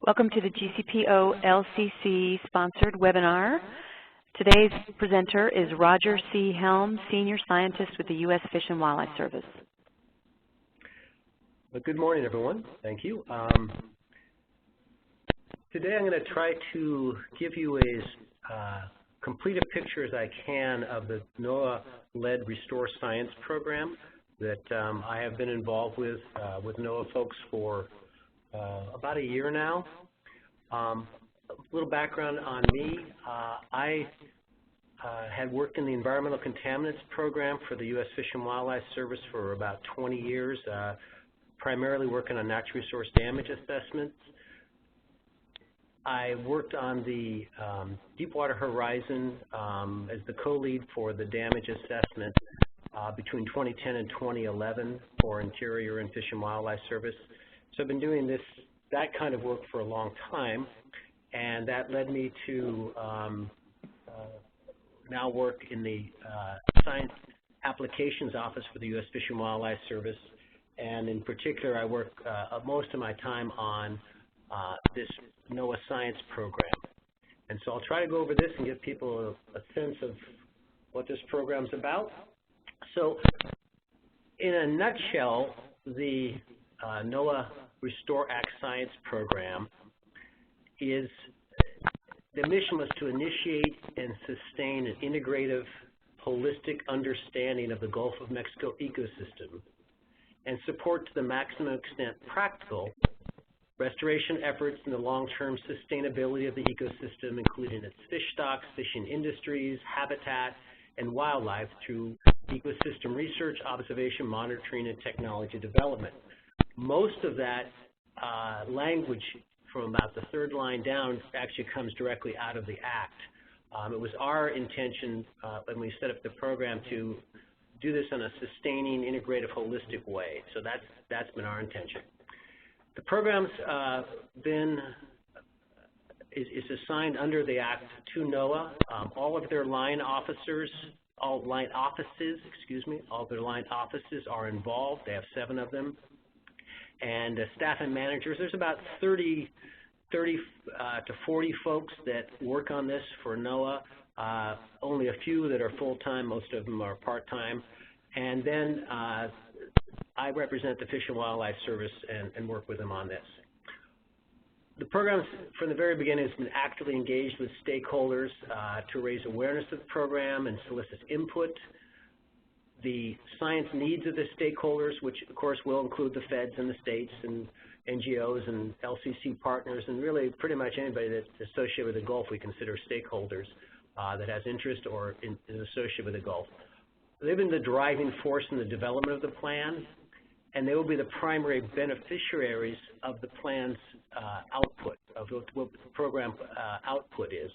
Welcome to the GCPO LCC sponsored webinar. Today's presenter is Roger C. Helm, Senior Scientist with the U.S. Fish and Wildlife Service. Well, good morning, everyone. Thank you. Today I'm going to try to give you as complete a picture as I can of the NOAA-led Restore Science program that I have been involved with NOAA folks for about a year now. A little background on me. I had worked in the Environmental Contaminants Program for the U.S. Fish and Wildlife Service for about 20 years, primarily working on natural resource damage assessments. I worked on the Deepwater Horizon as the co-lead for the damage assessment between 2010 and 2011 for Interior and Fish and Wildlife Service. So I've been doing that kind of work for a long time, and that led me to now work in the Science Applications Office for the U.S. Fish and Wildlife Service, and in particular I work most of my time on this NOAA Science program. And so I'll try to go over this and give people a sense of what this program's about. So in a nutshell, the NOAA Restore Act Science program is, the mission was to initiate and sustain an integrative, holistic understanding of the Gulf of Mexico ecosystem and support to the maximum extent practical restoration efforts in the long-term sustainability of the ecosystem, including its fish stocks, fishing industries, habitat, and wildlife through ecosystem research, observation, monitoring, and technology development. Most of that language from about the third line down actually comes directly out of the Act. It was our intention when we set up the program to do this in a sustaining, integrative, holistic way. So that's been our intention. The program's is assigned under the Act to NOAA. All of their line officers, all of their line offices are involved. They have 7 of them. And staff and managers, there's about 30 to 40 folks that work on this for NOAA. Only a few that are full-time, most of them are part-time. And then I represent the Fish and Wildlife Service and work with them on this. The program, from the very beginning, has been actively engaged with stakeholders to raise awareness of the program and solicit input. The science needs of the stakeholders, which of course will include the feds and the states and NGOs and LCC partners, and really pretty much anybody that's associated with the Gulf we consider stakeholders that has interest or is associated with the Gulf. They've been the driving force in the development of the plan, and they will be the primary beneficiaries of the plan's output, of what the program output is,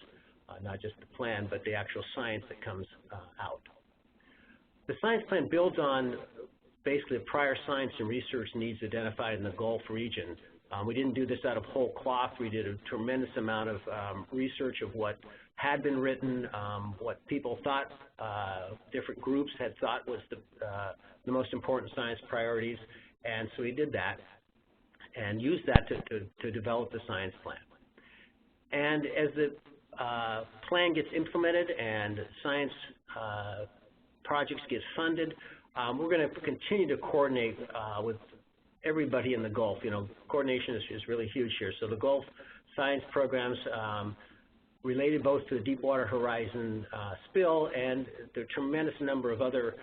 not just the plan, but the actual science that comes out. The science plan builds on basically prior science and research needs identified in the Gulf region. We didn't do this out of whole cloth. We did a tremendous amount of research of what had been written, what people thought, different groups had thought was the most important science priorities, and so we did that and used that to develop the science plan. And as the plan gets implemented and science projects get funded, we're going to continue to coordinate with everybody in the Gulf. You know, coordination is really huge here. So the Gulf science programs related both to the Deepwater Horizon spill and the tremendous number of other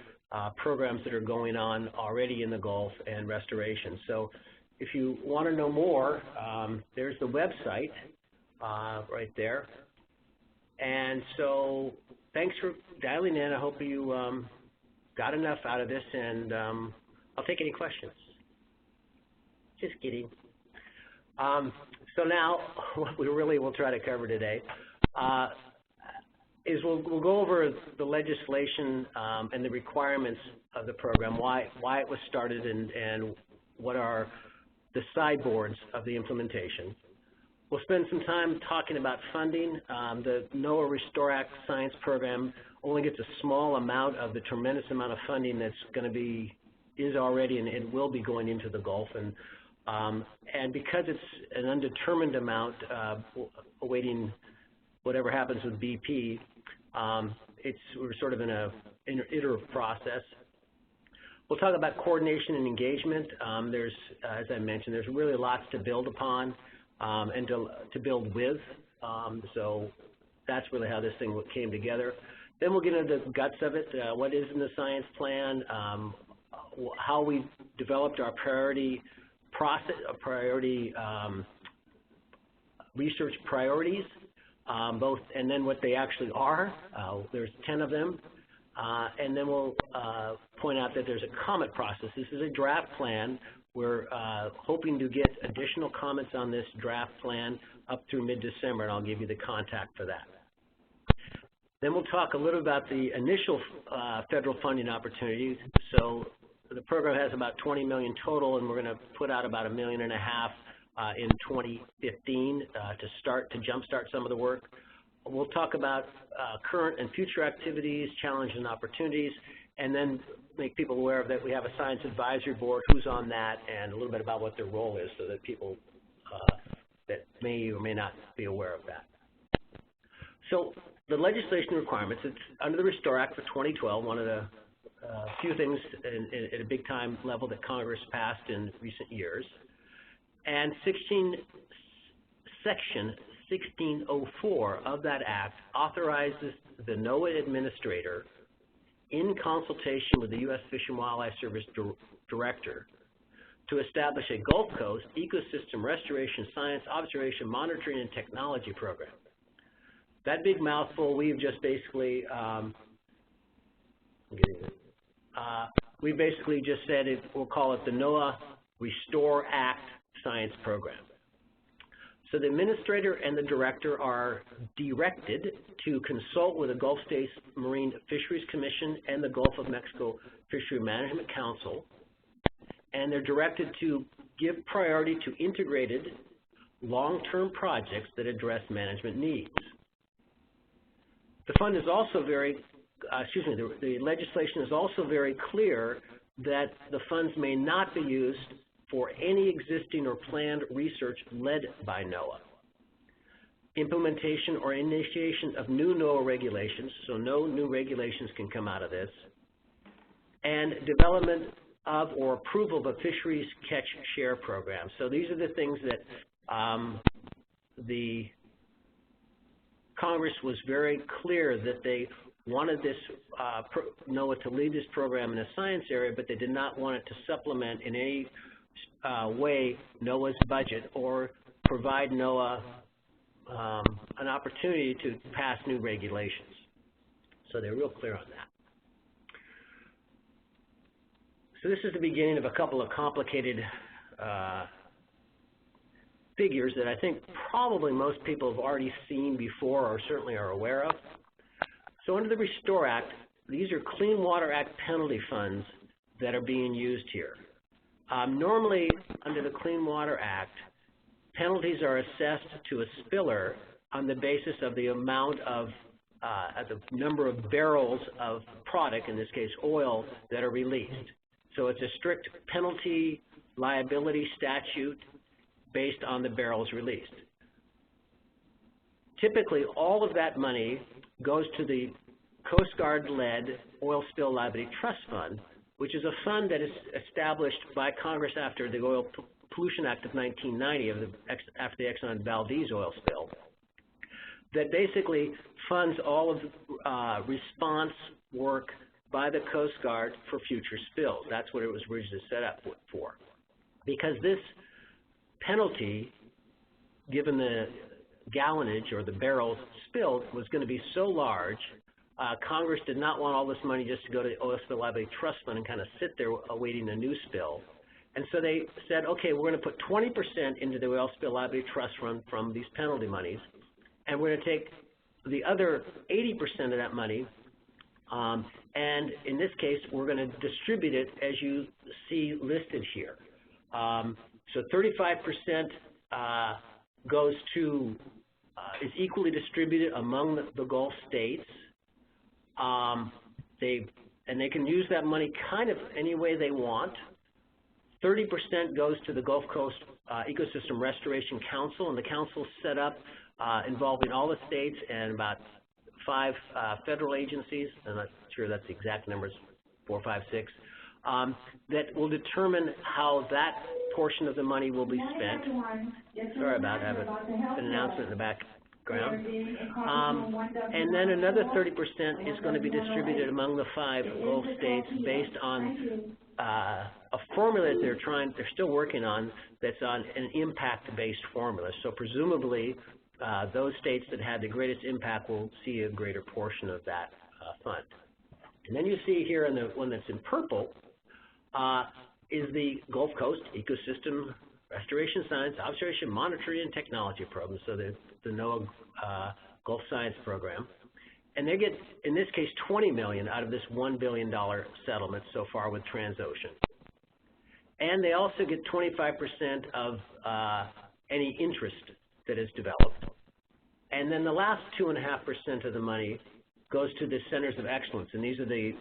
programs that are going on already in the Gulf and restoration. So if you want to know more, there's the website right there. And so thanks for dialing in. I hope you got enough out of this, and I'll take any questions. Just kidding. So now what we really will try to cover today is we'll go over the legislation and the requirements of the program, why it was started, and what are the sideboards of the implementation. We'll spend some time talking about funding. The NOAA Restore Act Science Program only gets a small amount of the tremendous amount of funding that's going to be, is already and will be going into the Gulf. And And because it's an undetermined amount, awaiting whatever happens with BP, we're sort of in an iterative process. We'll talk about coordination and engagement. There's, as I mentioned, there's really lots to build upon and to build with. So that's really how this thing came together. Then we'll get into the guts of it. What is in the science plan? How we developed our priority process, research priorities, both, and then what they actually are. There's 10 of them. And then we'll point out that there's a comment process. This is a draft plan. We're hoping to get additional comments on this draft plan up through mid-December, and I'll give you the contact for that. Then we'll talk a little about the initial federal funding opportunities. So the program has about $20 million total, and we're going to put out about $1.5 million in 2015 to jumpstart some of the work. We'll talk about current and future activities, challenges and opportunities, and then make people aware of that we have a science advisory board, who's on that, and a little bit about what their role is so that people that may or may not be aware of that. So the legislation requirements, it's under the Restore Act for 2012, one of the few things at a big time level that Congress passed in recent years. And Section 1604 of that act authorizes the NOAA administrator, in consultation with the U.S. Fish and Wildlife Service Director, to establish a Gulf Coast ecosystem restoration science, observation, monitoring, and technology program. That big mouthful, we've just basically, we basically just said we'll call it the NOAA Restore Act Science Program. So the administrator and the director are directed to consult with the Gulf States Marine Fisheries Commission and the Gulf of Mexico Fishery Management Council, and they're directed to give priority to integrated long-term projects that address management needs. The fund is also very, the legislation is also very clear that the funds may not be used for any existing or planned research led by NOAA. Implementation or initiation of new NOAA regulations, so no new regulations can come out of this, and development of or approval of a fisheries catch share program. So these are the things that the Congress was very clear that they wanted this NOAA to lead this program in a science area, but they did not want it to supplement in any way NOAA's budget or provide NOAA an opportunity to pass new regulations. So they're real clear on that. So this is the beginning of a couple of complicated figures that I think probably most people have already seen before or certainly are aware of. So under the Restore Act, these are Clean Water Act penalty funds that are being used here. Normally, under the Clean Water Act, penalties are assessed to a spiller on the basis of the amount of, the number of barrels of product, in this case oil, that are released. So it's a strict penalty liability statute based on the barrels released. Typically, all of that money goes to the Coast Guard-led Oil Spill Liability Trust Fund, which is a fund that is established by Congress after the Oil Pollution Act of 1990, after the Exxon Valdez oil spill, that basically funds all of response work by the Coast Guard for future spills. That's what it was originally set up for. Because this penalty, given the gallonage or the barrels spilled, was going to be so large, Congress did not want all this money just to go to the Oil Spill Liability Trust Fund and kind of sit there awaiting a new spill. And so they said, okay, we're going to put 20% into the Oil Spill Liability Trust Fund from these penalty monies, and we're going to take the other 80% of that money, and in this case, we're going to distribute it as you see listed here. So 35% goes to, is equally distributed among the Gulf states. They can use that money kind of any way they want. 30% goes to the Gulf Coast Ecosystem Restoration Council, and the council set up involving all the states and about 5 federal agencies. I'm not sure that's the exact numbers, 4, 5, 6, that will determine how that portion of the money will be spent. Sorry about that, an announcement in the background. And then another 30% is going to be distributed among the 5 Gulf states based on a formula that they're still working on, that's on an impact-based formula. So presumably, those states that had the greatest impact will see a greater portion of that fund. And then you see here in the one that's in purple is the Gulf Coast Ecosystem Restoration Science Observation Monitoring and Technology Program, so the NOAA Gulf Science Program. And they get, in this case, $20 million out of this $1 billion settlement so far with Transocean. And they also get 25% of any interest that is developed. And then the last 2.5% of the money goes to the Centers of Excellence, and these are the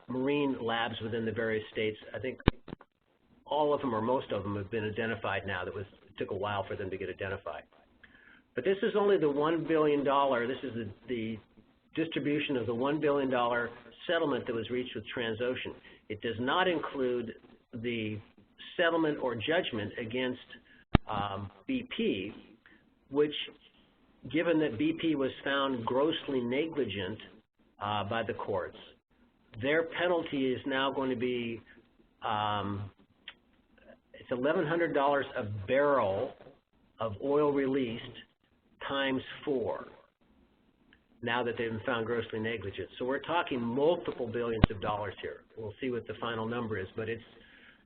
marine labs within the various states. I think all of them or most of them have been identified now. It took a while for them to get identified. But this is only the $1 billion. This is the distribution of the $1 billion settlement that was reached with Transocean. It does not include the settlement or judgment against BP, which, given that BP was found grossly negligent by the courts, their penalty is now going to be it's $1,100 a barrel of oil released times 4, now that they've been found grossly negligent. So we're talking multiple billions of dollars here. We'll see what the final number is, but it's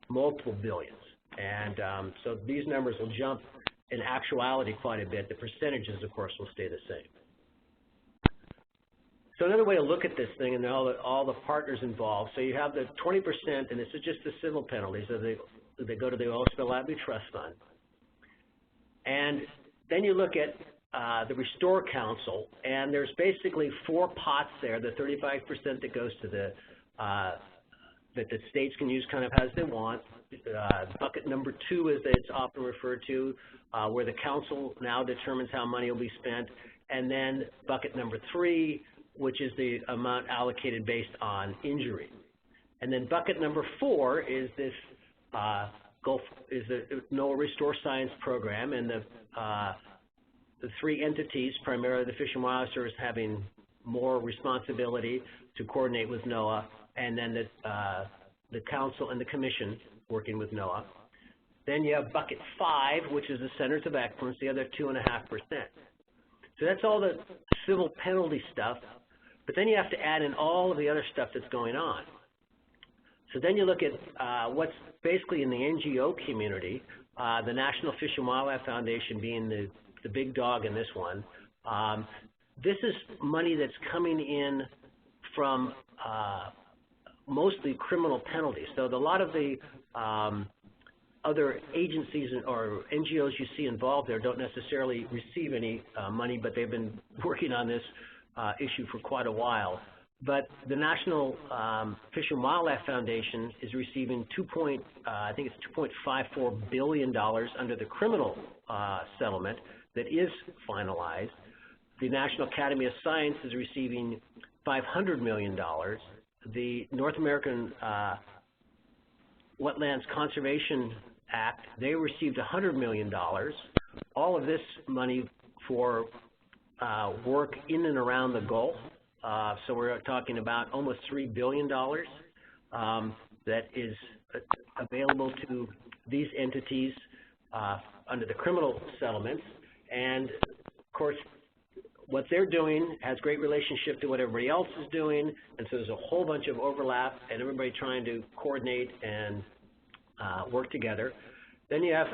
multiple billions. And so these numbers will jump in actuality quite a bit. The percentages, of course, will stay the same. So another way to look at this thing, and all the partners involved, so you have the 20%, and this is just the civil penalties, so they go to the Oil Spill Liability Trust Fund. And then you look at the Restore Council, and there's basically 4 pots there, the 35% that goes to that the states can use kind of as they want. Bucket number 2 is that it's often referred to, where the council now determines how money will be spent. And then bucket number 3, which is the amount allocated based on injury. And then bucket number 4 is this the NOAA Restore Science Program, and the 3 entities, primarily the Fish and Wildlife Service, having more responsibility to coordinate with NOAA, and then the council and the commission working with NOAA. Then you have bucket 5, which is the Centers of Excellence, the other 2.5%. So that's all the civil penalty stuff, but then you have to add in all of the other stuff that's going on. So then you look at what's basically in the NGO community, the National Fish and Wildlife Foundation being the big dog in this one. This is money that's coming in from mostly criminal penalties. So a lot of the other agencies or NGOs you see involved there don't necessarily receive any money, but they've been working on this issue for quite a while. But the National Fish and Wildlife Foundation is receiving I think it's $2.54 billion under the criminal settlement that is finalized. The National Academy of Science is receiving $500 million. The North American Wetlands Conservation Act, they received $100 million. All of this money for work in and around the Gulf. So we're talking about almost $3 billion that is available to these entities under the criminal settlements. And, of course, what they're doing has great relationship to what everybody else is doing, and so there's a whole bunch of overlap and everybody trying to coordinate and work together. Then you have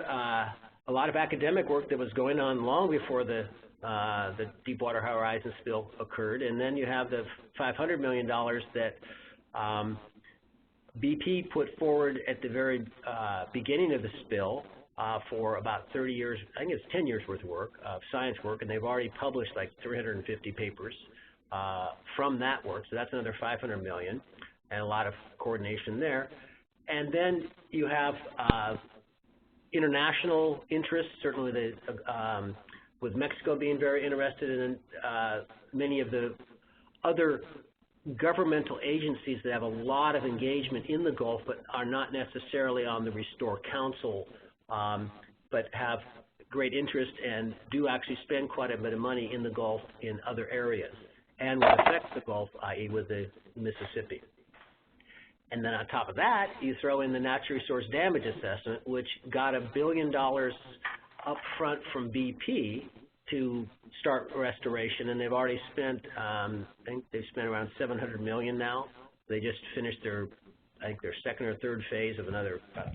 a lot of academic work that was going on long before the Deepwater Horizon spill occurred, and then you have the $500 million that BP put forward at the very beginning of the spill for about 30 years, I think it's 10 years worth of work, of science work, and they've already published like 350 papers from that work, so that's another $500 million, and a lot of coordination there. And then you have international interests, certainly with Mexico being very interested in many of the other governmental agencies that have a lot of engagement in the Gulf but are not necessarily on the Restore Council, but have great interest and do actually spend quite a bit of money in the Gulf in other areas and what affects the Gulf, i.e. with the Mississippi. And then on top of that, you throw in the natural resource damage assessment, which got $1 billion up front from BP to start restoration, and they've already spent, I think they've spent around $700 million now. They just finished their second or third phase of another about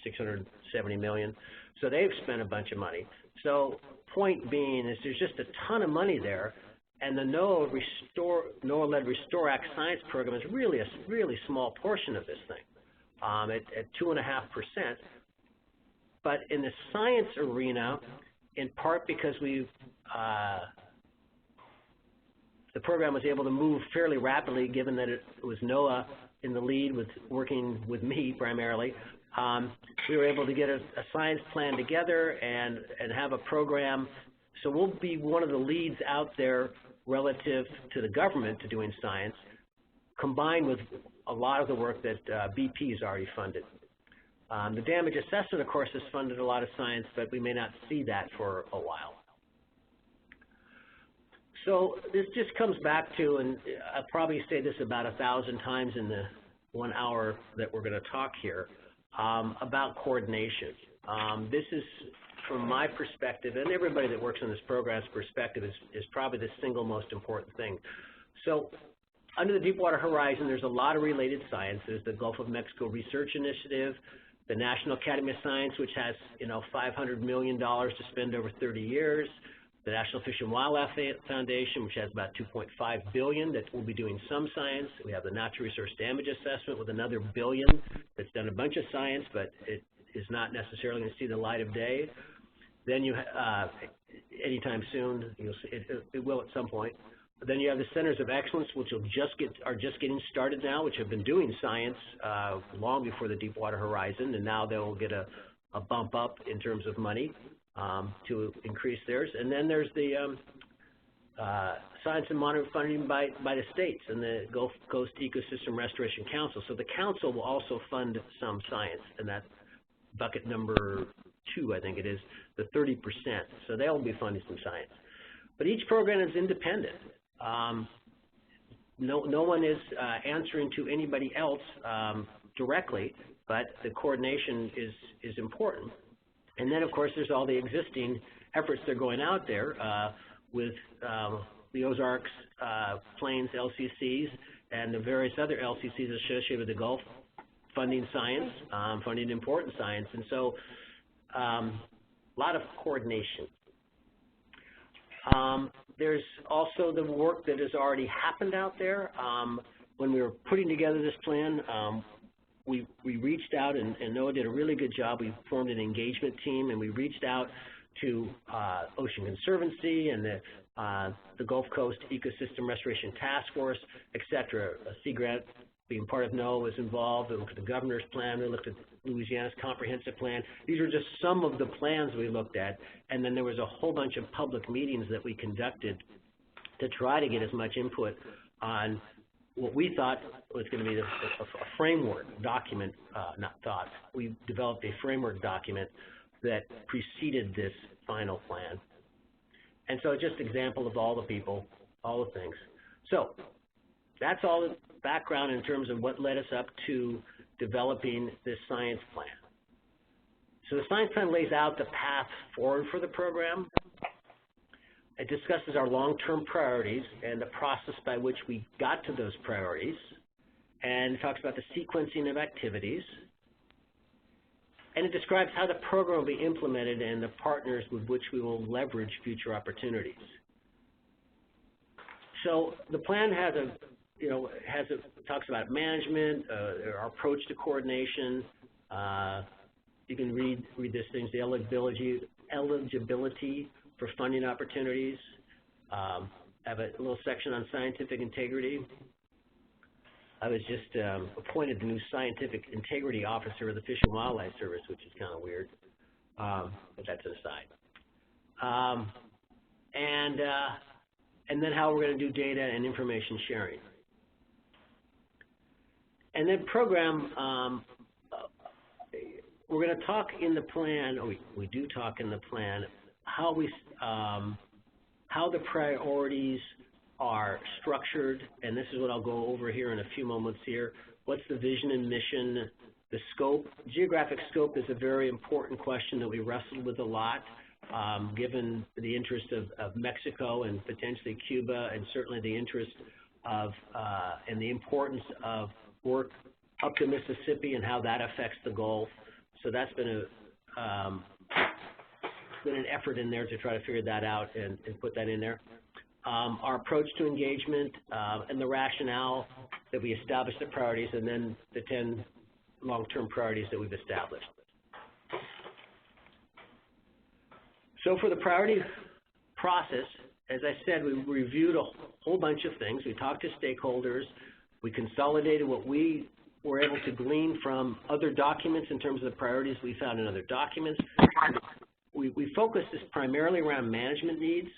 $670 million. So they've spent a bunch of money. So point being is there's just a ton of money there, and the NOAA-led Restore Act science program is really a really small portion of this thing, at 2.5%. But in the science arena, in part because the program was able to move fairly rapidly, given that it was NOAA in the lead with working with me primarily, we were able to get a science plan together and have a program. So we'll be one of the leads out there relative to the government to doing science, combined with a lot of the work that BP has already funded. The damage assessment, of course, has funded a lot of science, but we may not see that for a while. So this just comes back to, and I'll probably say this about 1,000 times in the 1 hour that we're going to talk here, about coordination. This is, from my perspective, and everybody that works on this program's perspective, is probably the single most important thing. So under the Deepwater Horizon, there's a lot of related sciences, the Gulf of Mexico Research Initiative, the National Academy of Science, which has, $500 million to spend over 30 years, the National Fish and Wildlife Foundation, which has about $2.5 billion that will be doing some science. We have the Natural Resource Damage Assessment with another $1 billion that's done a bunch of science, but it is not necessarily going to see the light of day. Then you, anytime soon, you'll see it will at some point. But then you have the Centers of Excellence, which are just getting started now, which have been doing science long before the Deepwater Horizon, and now they'll get a bump up in terms of money to increase theirs. And then there's the Science and Monitoring funding by the states and the Gulf Coast Ecosystem Restoration Council. So the council will also fund some science, and that's bucket number 2, I think it is, the 30%. So they'll be funding some science. But each program is independent. No one is answering to anybody else directly, but the coordination is important. And then, of course, there's all the existing efforts that are going out there with the Ozarks, Plains, LCCs, and the various other LCCs associated with the Gulf, funding science, funding important science. And so a lot of coordination. There's also the work that has already happened out there. When we were putting together this plan, we reached out, and NOAA did a really good job. We formed an engagement team, and we reached out to Ocean Conservancy and the Gulf Coast Ecosystem Restoration Task Force, et cetera. Sea Grant, being part of NOAA, was involved. We looked at the governor's plan. We looked at Louisiana's comprehensive plan. These were just some of the plans we looked at, and then there was a whole bunch of public meetings that we conducted to try to get as much input on what we thought was going to be a framework document, we developed a framework document that preceded this final plan. And so just an example of all the people, all the things. So that's all the background in terms of what led us up to developing this science plan. So the science plan lays out the path forward for the program. It discusses our long-term priorities and the process by which we got to those priorities, and it talks about the sequencing of activities, and it describes how the program will be implemented and the partners with which we will leverage future opportunities. So the plan has talks about management, our approach to coordination. You can read these things, the eligibility for funding opportunities. I have a little section on scientific integrity. I was just appointed the new Scientific Integrity Officer of the Fish and Wildlife Service, which is kind of weird, but that's an aside. And then how we're going to do data and information sharing. And then program, we're going to talk in the plan, or we do talk in the plan, how the priorities are structured, and this is what I'll go over here in a few moments here. What's the vision and mission, the scope? Geographic scope is a very important question that we wrestled with a lot, given the interest of Mexico and potentially Cuba, and certainly the interest of and the importance of work up the Mississippi and how that affects the Gulf. So that's been an effort in there to try to figure that out and put that in there. Our approach to engagement and the rationale that we established the priorities, and then the 10 long-term priorities that we've established. So for the priority process, as I said, we reviewed a whole bunch of things. We talked to stakeholders. We consolidated what we were able to glean from other documents in terms of the priorities we found in other documents. We focused this primarily around management needs.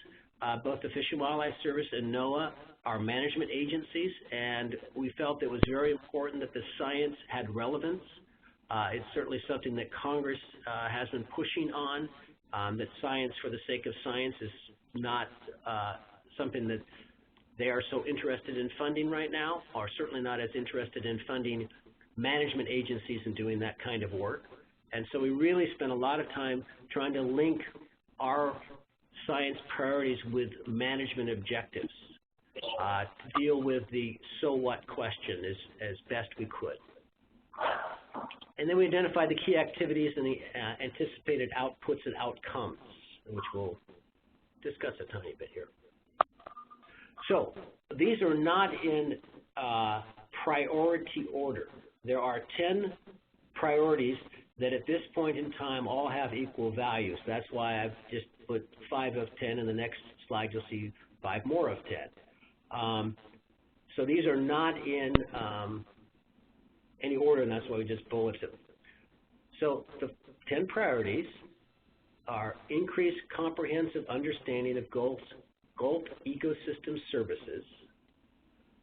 Both the Fish and Wildlife Service and NOAA are management agencies, and we felt it was very important that the science had relevance. It's certainly something that Congress has been pushing on, that science for the sake of science is not something that they are so interested in funding right now, or certainly not as interested in funding management agencies and doing that kind of work. And so we really spent a lot of time trying to link our science priorities with management objectives to deal with the so what question as best we could. And then we identified the key activities and the anticipated outputs and outcomes, which we'll discuss a tiny bit here. So these are not in priority order. There are 10 priorities that at this point in time all have equal values. That's why I've just put 5 of 10. In the next slide, you'll see 5 more of 10. So these are not in any order, and that's why we just bulleted them. So the 10 priorities are increase comprehensive understanding of Gulf ecosystem services,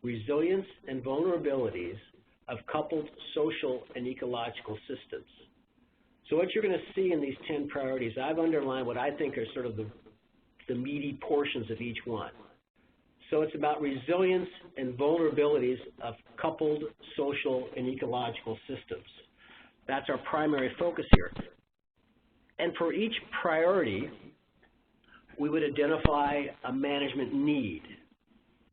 resilience and vulnerabilities of coupled social and ecological systems. So what you're going to see in these 10 priorities, I've underlined what I think are sort of the meaty portions of each one. So it's about resilience and vulnerabilities of coupled social and ecological systems. That's our primary focus here. And for each priority, we would identify a management need.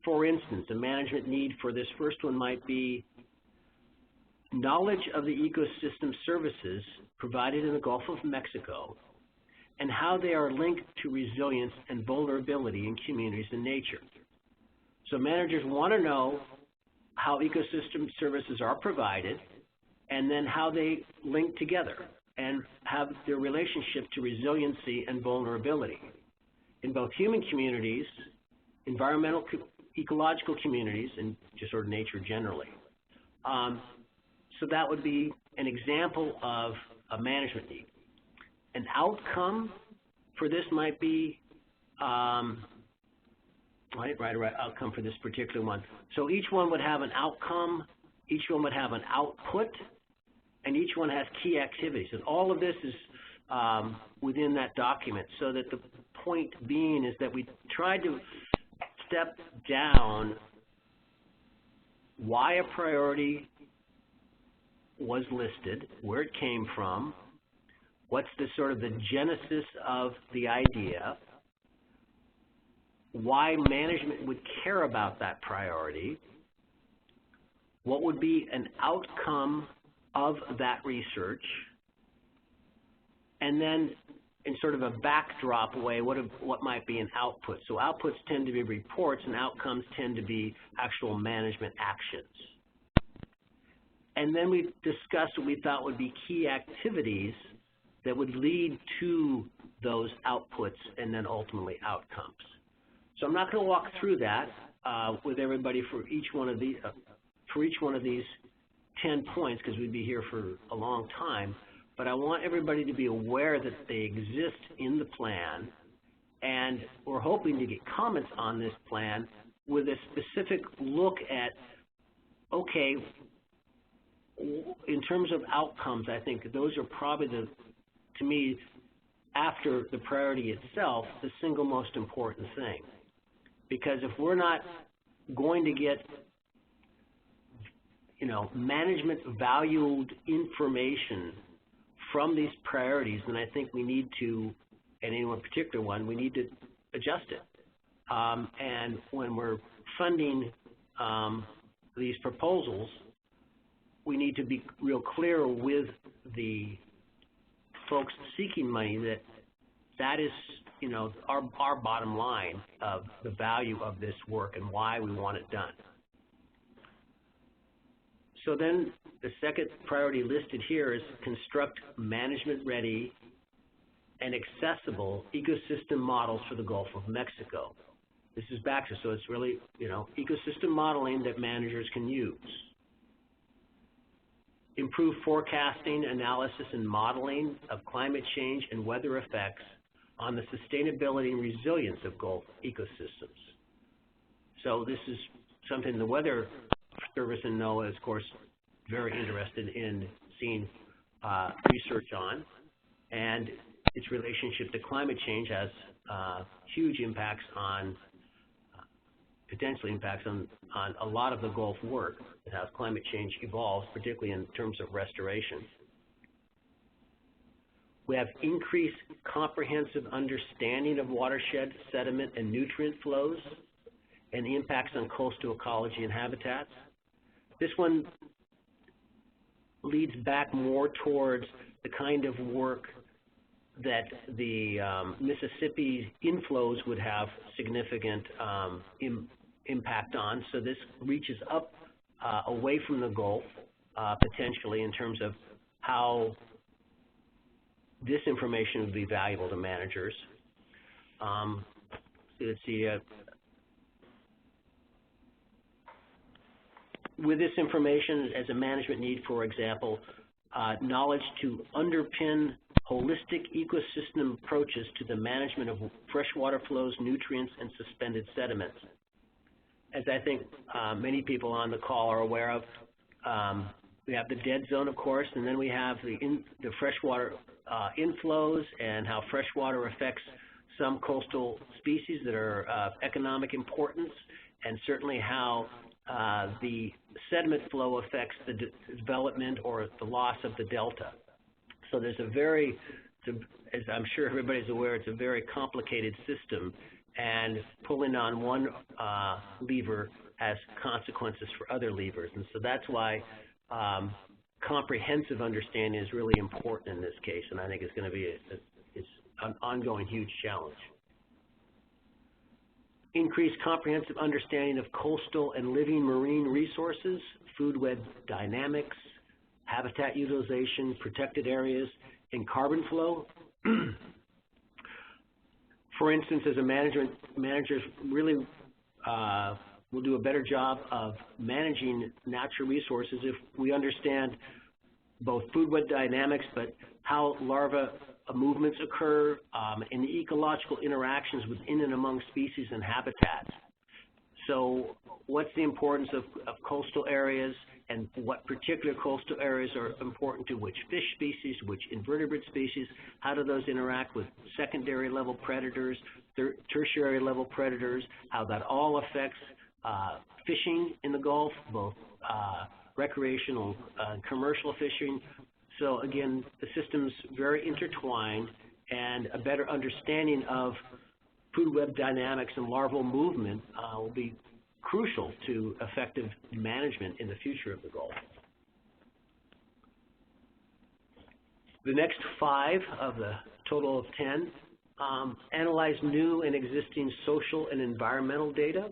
For instance, a management need for this first one might be knowledge of the ecosystem services provided in the Gulf of Mexico and how they are linked to resilience and vulnerability in communities and nature. So managers want to know how ecosystem services are provided and then how they link together and have their relationship to resiliency and vulnerability in both human communities, environmental, ecological communities, and just sort of nature generally. So that would be an example of a management need. An outcome for this might be, outcome for this particular one. So each one would have an outcome, each one would have an output, and each one has key activities. And all of this is within that document, so that the point being is that we tried to step down why a priority was listed, where it came from, what's the sort of the genesis of the idea, why management would care about that priority, what would be an outcome of that research, and then in sort of a backdrop way, what might be an output. So outputs tend to be reports, and outcomes tend to be actual management actions. And then we discussed what we thought would be key activities that would lead to those outputs and then ultimately outcomes. So I'm not going to walk through that with everybody for each one of these, for each one of these 10 points, because we'd be here for a long time, but I want everybody to be aware that they exist in the plan, and we're hoping to get comments on this plan with a specific look at, okay, in terms of outcomes, I think those are probably to me, after the priority itself, the single most important thing. Because if we're not going to get, management valued information from these priorities, then I think we need to, and any one particular one, we need to adjust it. And when we're funding these proposals, we need to be real clear with the folks seeking money that is, our bottom line of the value of this work and why we want it done. So then the second priority listed here is construct management-ready and accessible ecosystem models for the Gulf of Mexico. This is Baxter, so it's really, ecosystem modeling that managers can use. Improve forecasting, analysis, and modeling of climate change and weather effects on the sustainability and resilience of Gulf ecosystems. So this is something the Weather Service and NOAA is, of course, very interested in seeing research on, and its relationship to climate change has huge impacts on, potentially impacts on a lot of the Gulf work and how climate change evolves, particularly in terms of restoration. We have increased comprehensive understanding of watershed, sediment, and nutrient flows and the impacts on coastal ecology and habitats. This one leads back more towards the kind of work that the Mississippi inflows would have significant impact on. So this reaches up away from the Gulf, potentially, in terms of how this information would be valuable to managers. Let's see. With this information as a management need, for example, knowledge to underpin holistic ecosystem approaches to the management of freshwater flows, nutrients, and suspended sediments. As I think many people on the call are aware of, we have the dead zone, of course, and then we have the freshwater inflows and how freshwater affects some coastal species that are of economic importance, and certainly how the sediment flow affects the development or the loss of the delta. So there's as I'm sure everybody's aware, it's a very complicated system, and pulling on one lever has consequences for other levers. And so that's why comprehensive understanding is really important in this case, and I think it's going to be it's an ongoing huge challenge. Increase comprehensive understanding of coastal and living marine resources, food web dynamics, habitat utilization, protected areas, and carbon flow. For instance, as a managers really will do a better job of managing natural resources if we understand both food web dynamics, but how larva movements occur and the ecological interactions within and among species and habitats. So what's the importance of coastal areas, and what particular coastal areas are important to which fish species, which invertebrate species? How do those interact with secondary level predators, tertiary level predators, how that all affects fishing in the Gulf, both recreational and commercial fishing. So again, the system's very intertwined, and a better understanding of food web dynamics and larval movement will be crucial to effective management in the future of the Gulf. The next 5 of the total of 10, analyze new and existing social and environmental data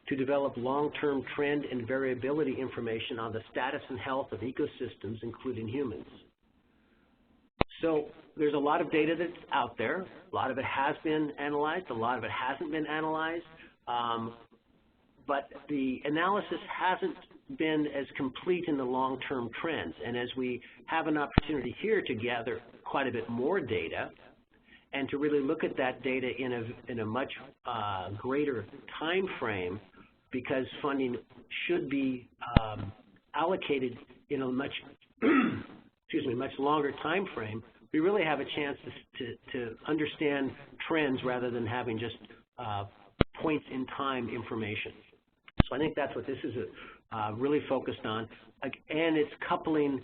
to develop long-term trend and variability information on the status and health of ecosystems, including humans. So there's a lot of data that's out there. A lot of it has been analyzed. A lot of it hasn't been analyzed. But the analysis hasn't been as complete in the long-term trends. And as we have an opportunity here to gather quite a bit more data and to really look at that data in a much greater time frame, because funding should be allocated in a much much longer time frame, we really have a chance to understand trends rather than having just points in time information. So I think that's what this is really focused on, and it's coupling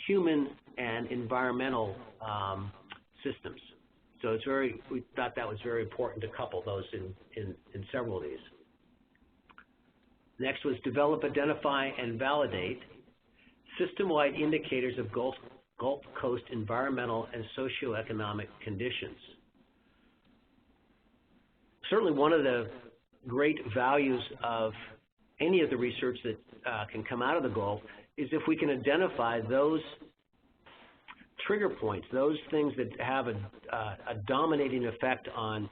human and environmental systems. So it's we thought that was very important to couple those in several of these. Next was develop, identify, and validate system-wide indicators of Gulf Coast environmental and socioeconomic conditions. Certainly one of the great values of any of the research that can come out of the Gulf is if we can identify those trigger points, those things that have a dominating effect on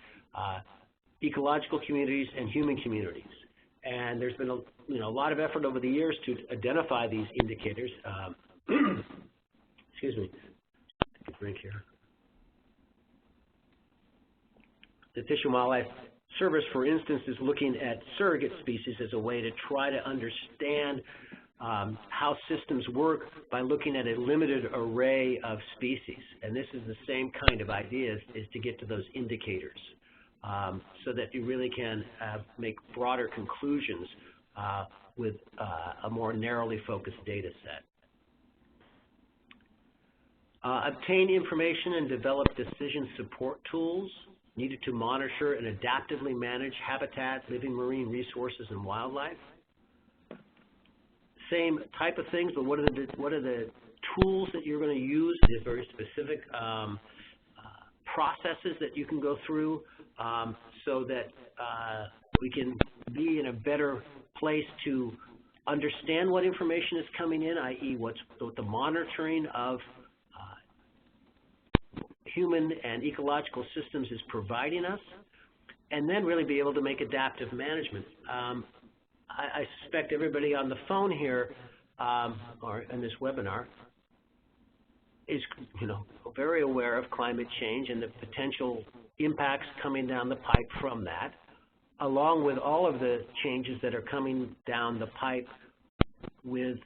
ecological communities and human communities. And there's been a lot of effort over the years to identify these indicators. Excuse me, take a drink here. The Fish and Wildlife Service, for instance, is looking at surrogate species as a way to try to understand how systems work by looking at a limited array of species. And this is the same kind of idea, is to get to those indicators so that you really can make broader conclusions with a more narrowly focused data set. Obtain information and develop decision support tools needed to monitor and adaptively manage habitat, living marine resources, and wildlife. Same type of things, but what are the tools that you're going to use? These very specific processes that you can go through so that we can be in a better place to understand what information is coming in, i.e. what the monitoring of human and ecological systems is providing us, and then really be able to make adaptive management. I suspect everybody on the phone here or in this webinar is very aware of climate change and the potential impacts coming down the pipe from that, along with all of the changes that are coming down the pipe with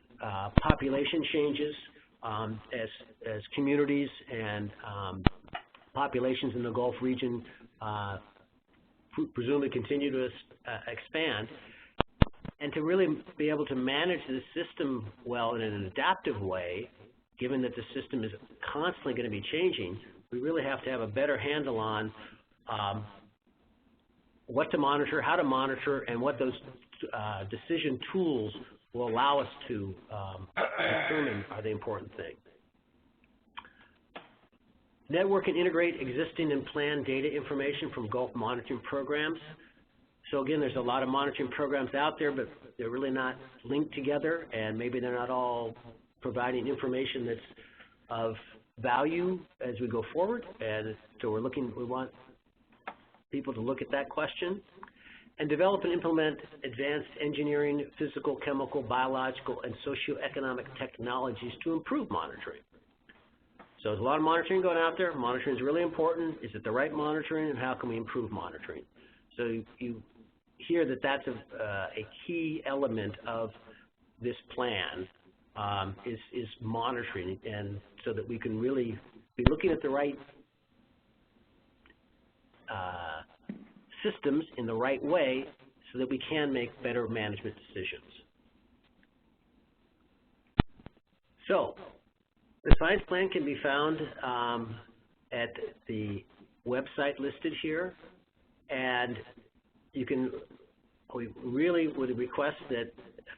population changes as communities and populations in the Gulf region presumably continue to expand. And to really be able to manage the system well in an adaptive way, given that the system is constantly going to be changing, we really have to have a better handle on what to monitor, how to monitor, and what those decision tools will allow us to determine are the important thing. Network and integrate existing and planned data information from Gulf monitoring programs. So again, there's a lot of monitoring programs out there, but they're really not linked together, and maybe they're not all providing information that's of value as we go forward. And so we want people to look at that question. And develop and implement advanced engineering, physical, chemical, biological, and socioeconomic technologies to improve monitoring. So there's a lot of monitoring going out there. Monitoring is really important. Is it the right monitoring, and how can we improve monitoring? So you hear that that's a key element of this plan is monitoring, and so that we can really be looking at the right systems in the right way so that we can make better management decisions. So the science plan can be found at the website listed here, and we really would request that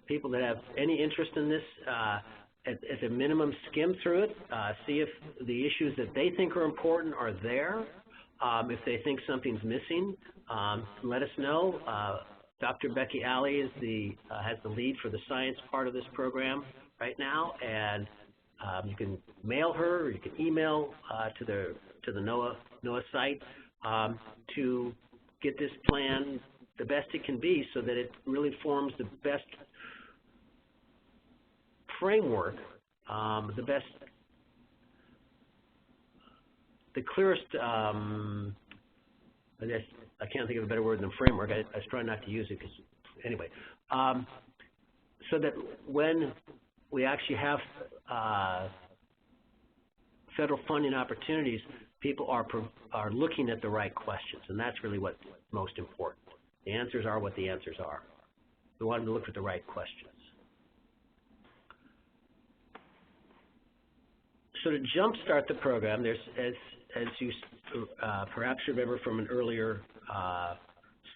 people that have any interest in this, at a minimum, skim through it, see if the issues that they think are important are there. If they think something's missing, let us know. Dr. Becky Alley has the lead for the science part of this program right now, and you can mail her, or you can email to the NOAA site to get this plan the best it can be, so that it really forms the best framework, the clearest, I guess I can't think of a better word than framework. I was trying not to use it because, anyway. So that when we actually have federal funding opportunities, people are looking at the right questions, and that's really what's most important. The answers are what the answers are. We want them to look at the right questions. So to jumpstart the program, there's, as you perhaps remember from an earlier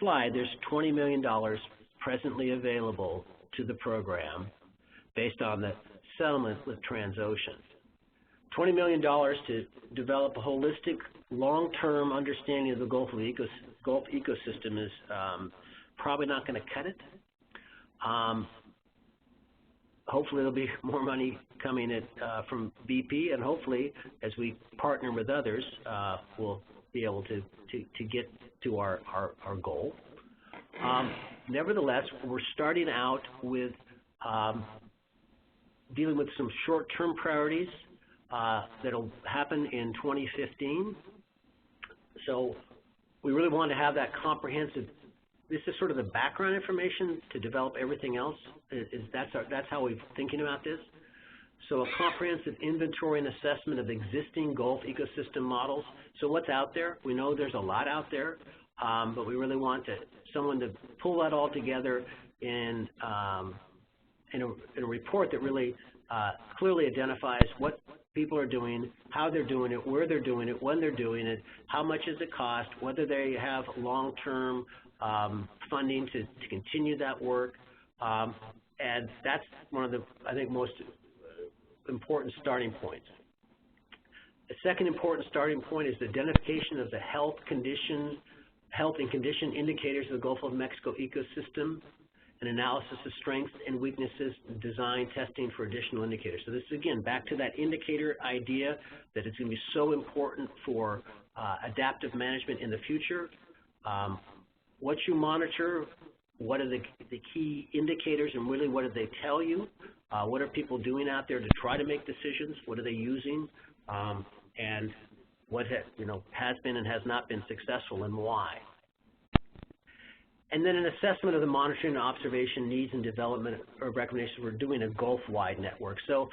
slide, there's $20 million presently available to the program based on the settlement with Transocean. $20 million to develop a holistic, long-term understanding of the Gulf ecosystem is probably not going to cut it. Hopefully there'll be more money coming in from BP, and hopefully as we partner with others, we'll be able to get to our goal. Nevertheless, we're starting out with dealing with some short-term priorities that'll happen in 2015. So we really want to have that comprehensive. This is sort of the background information to develop everything else. That's how we're thinking about this. So a comprehensive inventory and assessment of existing Gulf ecosystem models. So what's out there? We know there's a lot out there, but we really want someone to pull that all together in a report that really clearly identifies what people are doing, how they're doing it, where they're doing it, when they're doing it, how much does it cost, whether they have long-term funding to continue that work, and that's one of the, I think, most important starting points. The second important starting point is the identification of the health and condition indicators of the Gulf of Mexico ecosystem, and analysis of strengths and weaknesses, design, testing for additional indicators. So this is, again, back to that indicator idea that it's going to be so important for adaptive management in the future. What you monitor, what are the key indicators, and really what do they tell you? What are people doing out there to try to make decisions? What are they using? And what has been and has not been successful, and why? And then an assessment of the monitoring and observation needs and development or recommendations. We're doing a Gulf-wide network. So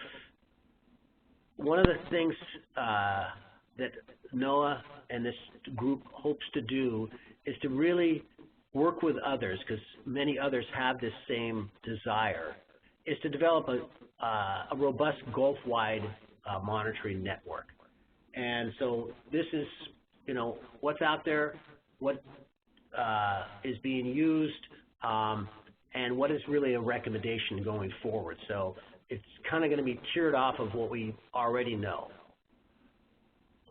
one of the things that NOAA and this group hopes to do is to really work with others, because many others have this same desire, is to develop a robust Gulf-wide monitoring network. And so this is, what's out there, what is being used, and what is really a recommendation going forward. So it's kind of going to be tiered off of what we already know.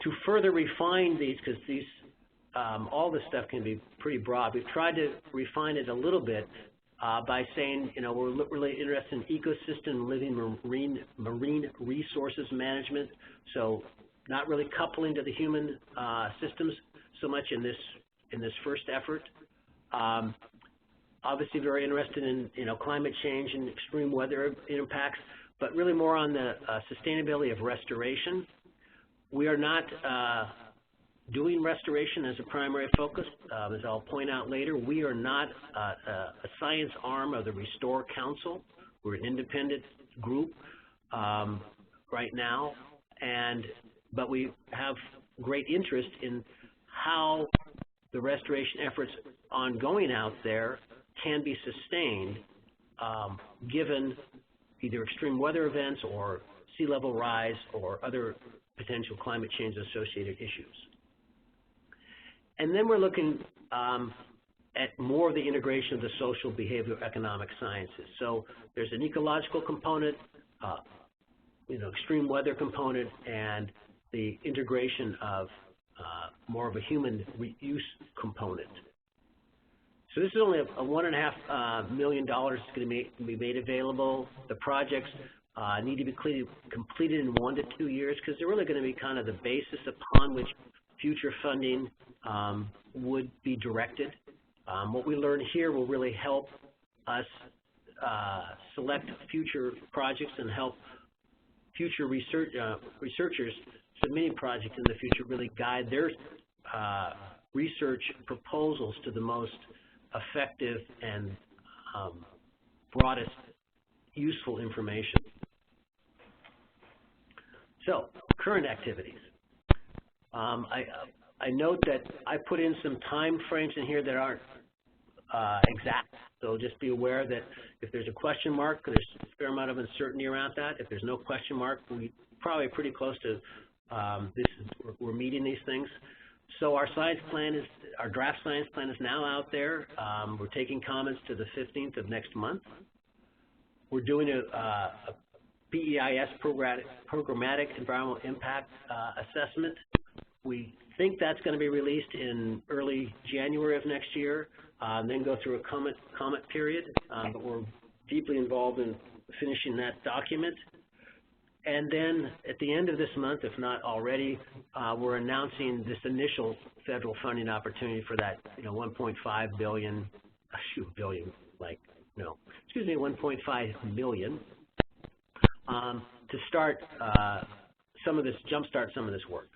To further refine these, because these all this stuff can be pretty broad, we've tried to refine it a little bit by saying, we're really interested in ecosystem, living marine resources management. So not really coupling to the human systems so much in this first effort. Obviously very interested in climate change and extreme weather impacts, but really more on the sustainability of restoration. We are not doing restoration as a primary focus. As I'll point out later, we are not a science arm of the Restore Council. We're an independent group right now, but we have great interest in how the restoration efforts ongoing out there can be sustained given either extreme weather events or sea level rise or other potential climate change associated issues. And then we're looking at more of the integration of the social, behavioral, economic sciences. So there's an ecological component, extreme weather component, and the integration of more of a human use component. So this is only a $1.5 million that's going to be made available. The projects need to be completed in 1 to 2 years, because they're really going to be kind of the basis upon which future funding would be directed. What we learn here will really help us select future projects and help future researchers submitting projects in the future really guide their research proposals to the most effective and broadest useful information. So, current activities. I note that I put in some time frames in here that aren't exact, so just be aware that if there's a question mark, there's a fair amount of uncertainty around that. If there's no question mark, we're probably pretty close to we're meeting these things. So our science plan is, our draft science plan is now out there. We're taking comments to the 15th of next month. We're doing a PEIS programmatic environmental impact assessment. We think that's going to be released in early January of next year, then go through a comment period, but we're deeply involved in finishing that document. And then at the end of this month, if not already, we're announcing this initial federal funding opportunity for that, 1.5 billion, excuse me, 1.5 million to start some of this, jumpstart some of this work.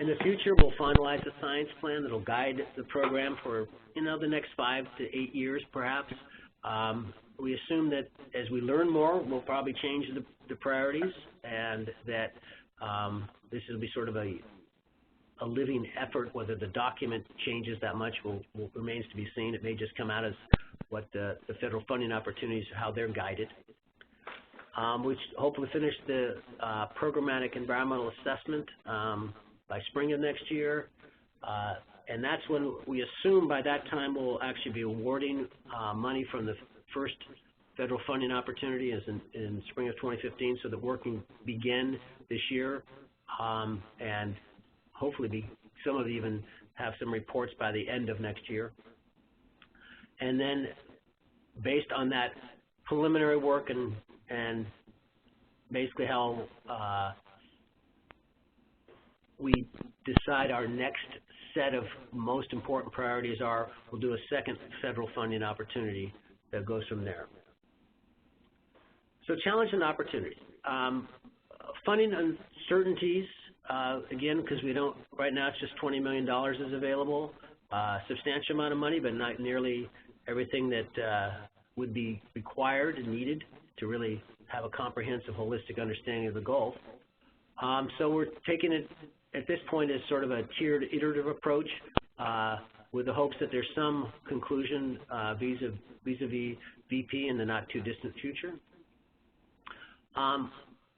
In the future, we'll finalize a science plan that'll guide the program for, the next 5 to 8 years, perhaps. We assume that as we learn more, we'll probably change the priorities, and that this will be sort of a living effort. Whether the document changes that much remains to be seen. It may just come out as what the federal funding opportunities, how they're guided. We hopefully finish the programmatic environmental assessment by spring of next year, and that's when we assume by that time we'll actually be awarding money from the first federal funding opportunity is in spring of 2015, so that work can begin this year, and hopefully some of you even have some reports by the end of next year. And then based on that preliminary work and basically how we decide our next set of most important priorities are, we'll do a second federal funding opportunity that goes from there. So challenge and opportunity. Funding uncertainties, again, because we don't, right now it's just $20 million is available, substantial amount of money, but not nearly everything that would be required and needed to really have a comprehensive, holistic understanding of the Gulf. So we're taking it at this point as sort of a tiered, iterative approach with the hopes that there's some conclusion vis-a-vis VP in the not-too-distant future.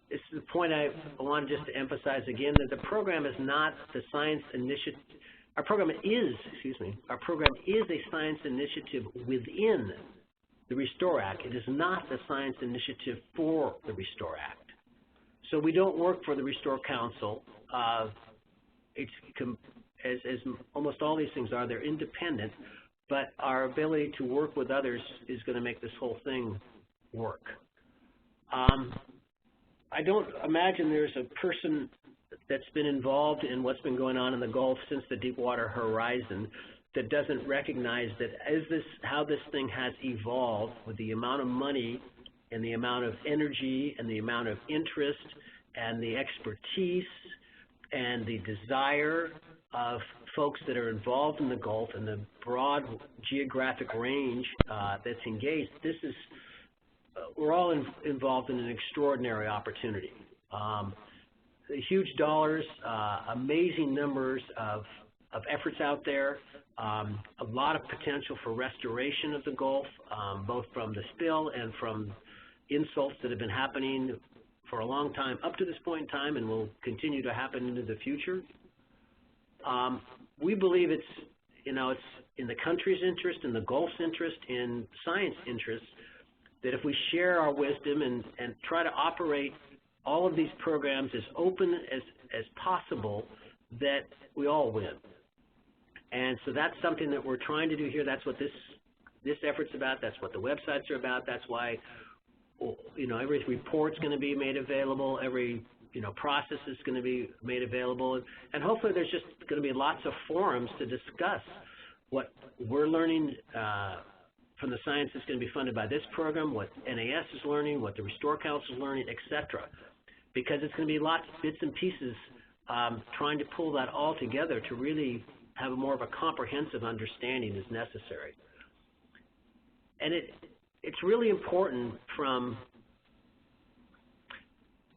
This is the point I want just to emphasize again, that the program is not the science initiative. Our program is a science initiative within the Restore Act. It is not the science initiative for the Restore Act. So we don't work for the Restore Council. As almost all these things are, they're independent, but our ability to work with others is going to make this whole thing work. I don't imagine there's a person that's been involved in what's been going on in the Gulf since the Deepwater Horizon that doesn't recognize that how this thing has evolved with the amount of money and the amount of energy and the amount of interest and the expertise and the desire of folks that are involved in the Gulf and the broad geographic range that's engaged. This is, we're all involved in an extraordinary opportunity. Huge dollars, amazing numbers of efforts out there, a lot of potential for restoration of the Gulf, both from the spill and from insults that have been happening for a long time up to this point in time and will continue to happen into the future. We believe it's in the country's interest, in the Gulf's interest, in science interests, that if we share our wisdom and try to operate all of these programs as open as possible, that we all win. And so that's something that we're trying to do here. That's what this effort's about. That's what the websites are about. That's why every report's going to be made available. Every process is going to be made available. And hopefully there's just going to be lots of forums to discuss what we're learning from the science that's going to be funded by this program, what NAS is learning, what the Restore Council is learning, et cetera. Because it's going to be lots of bits and pieces trying to pull that all together to really have more of a comprehensive understanding is necessary. And it's really important from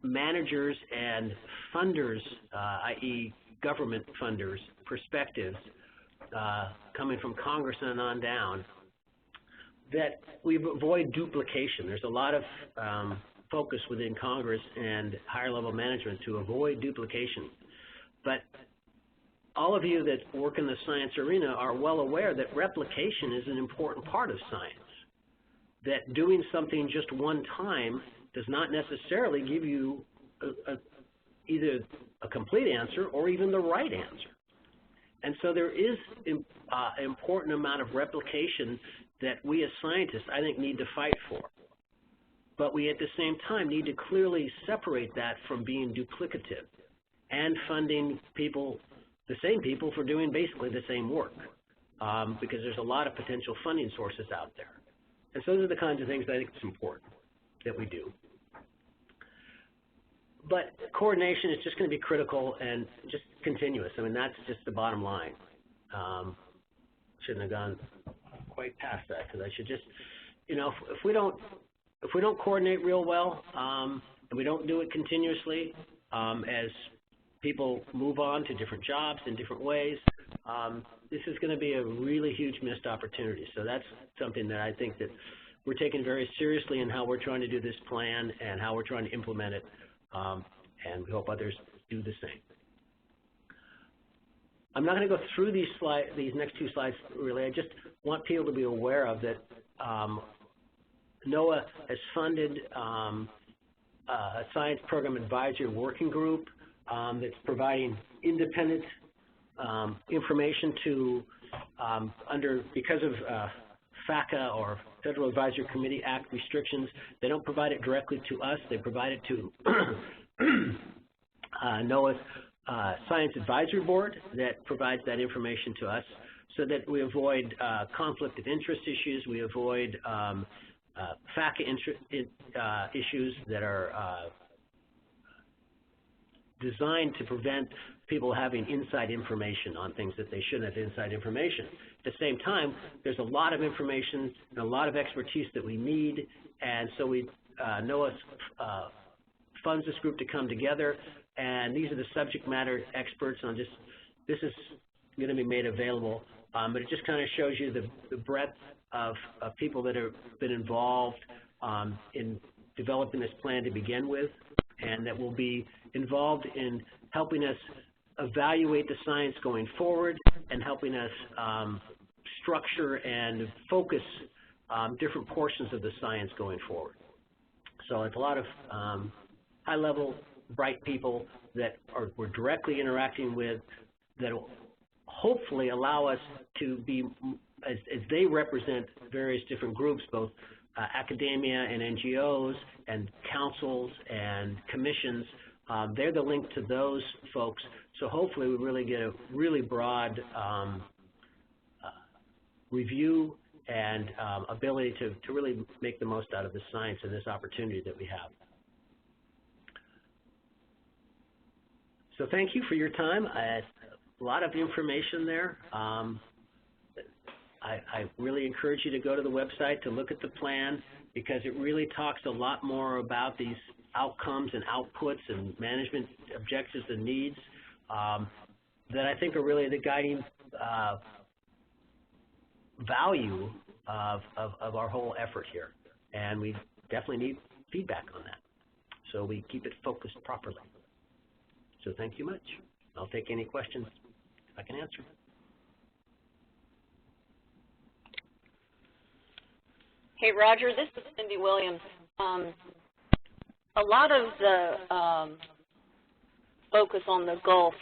managers and funders, i.e. government funders, perspectives, coming from Congress and on down, that we avoid duplication. There's a lot of focus within Congress and higher level management to avoid duplication. But all of you that work in the science arena are well aware that replication is an important part of science. That doing something just one time does not necessarily give you either a complete answer or even the right answer. And so there is an important amount of replication that we as scientists, I think, need to fight for. But we at the same time need to clearly separate that from being duplicative and funding people, the same people, for doing basically the same work, because there's a lot of potential funding sources out there. And so those are the kinds of things I think it's important that we do. But coordination is just going to be critical and just continuous. I mean, that's just the bottom line. Shouldn't have gone quite past that, because I should just, you know, if we don't coordinate real well, and we don't do it continuously, as people move on to different jobs in different ways, this is going to be a really huge missed opportunity. So that's something that I think that we're taking very seriously in how we're trying to do this plan and how we're trying to implement it, and we hope others do the same. I'm not going to go through these next two slides really. I just want people to be aware of that. NOAA has funded a science program advisory working group that's providing independent information to because of FACA, or Federal Advisory Committee Act restrictions. They don't provide it directly to us. They provide it to NOAA's Science Advisory Board that provides that information to us, so that we avoid conflict of interest issues. We avoid FACA issues that are designed to prevent people having inside information on things that they shouldn't have inside information. At the same time, there's a lot of information and a lot of expertise that we need, and so NOAA funds this group to come together, and these are the subject matter experts. And this is going to be made available, but it just kind of shows you the breadth of people that have been involved in developing this plan to begin with, and that will be involved in helping us evaluate the science going forward and helping us structure and focus different portions of the science going forward. So it's a lot of high-level, bright people that we're directly interacting with, that will hopefully allow us to be, as they represent various different groups, both academia and NGOs and councils and commissions. They're the link to those folks. So hopefully we really get a really broad review and ability to really make the most out of this science and this opportunity that we have. So thank you for your time. A lot of information there. I really encourage you to go to the website to look at the plan, because it really talks a lot more about these outcomes and outputs and management objectives and needs that I think are really the guiding value of our whole effort here. And we definitely need feedback on that, so we keep it focused properly. So thank you much. I'll take any questions if I can answer. Hey, Roger, this is Cindy Williams. A lot of the focus on the Gulf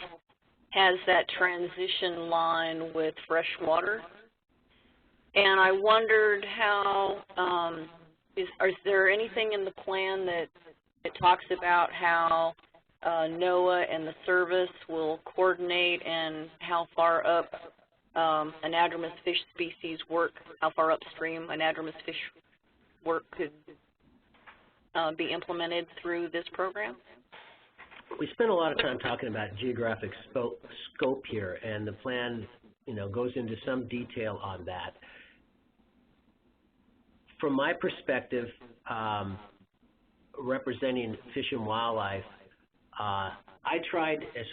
has that transition line with fresh water. And I wondered how, is there anything in the plan that talks about how NOAA and the service will coordinate, and how far up anadromous fish species work, how far upstream anadromous fish work could be implemented through this program? We spent a lot of time talking about geographic scope here, and the plan, goes into some detail on that. From my perspective, representing Fish and Wildlife, I tried as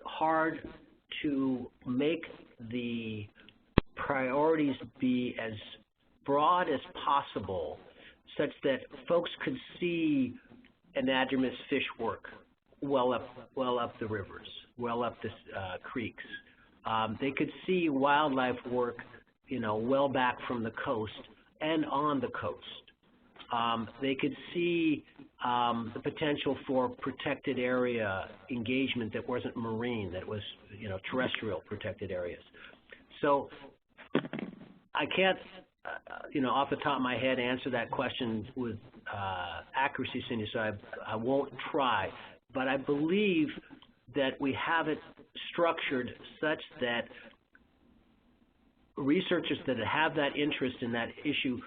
hard to make the priorities be as broad as possible, such that folks could see anadromous fish work well up the rivers, well up the creeks. They could see wildlife work, well back from the coast and on the coast. They could see the potential for protected area engagement that wasn't marine, that was, terrestrial protected areas. So I can't, off the top of my head answer that question with accuracy, Cindy, so I won't try. But I believe that we have it structured such that researchers that have that interest in that issue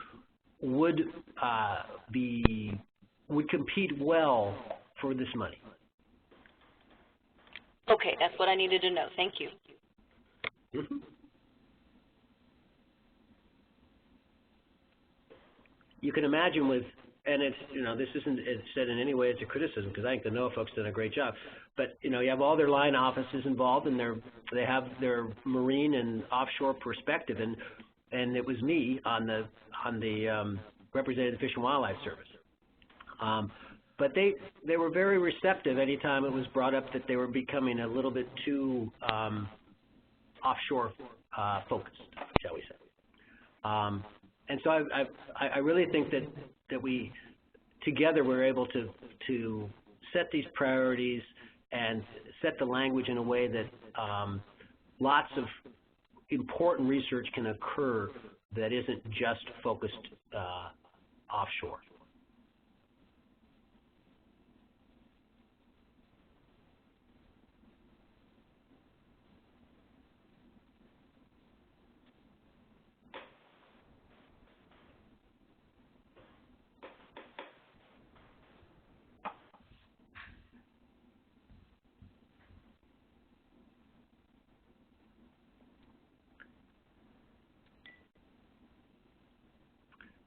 would compete well for this money. Okay, that's what I needed to know. Thank you. Mm-hmm. You can imagine with, and it's, this isn't said in any way as a criticism, because I think the NOAA folks did a great job, but, you have all their line offices involved, and they have their marine and offshore perspective, and it was me on the represented the Fish and Wildlife Service. But they were very receptive anytime it was brought up that they were becoming a little bit too offshore focused, shall we say. And so I really think that we together were able to set these priorities and set the language in a way that lots of important research can occur that isn't just focused offshore.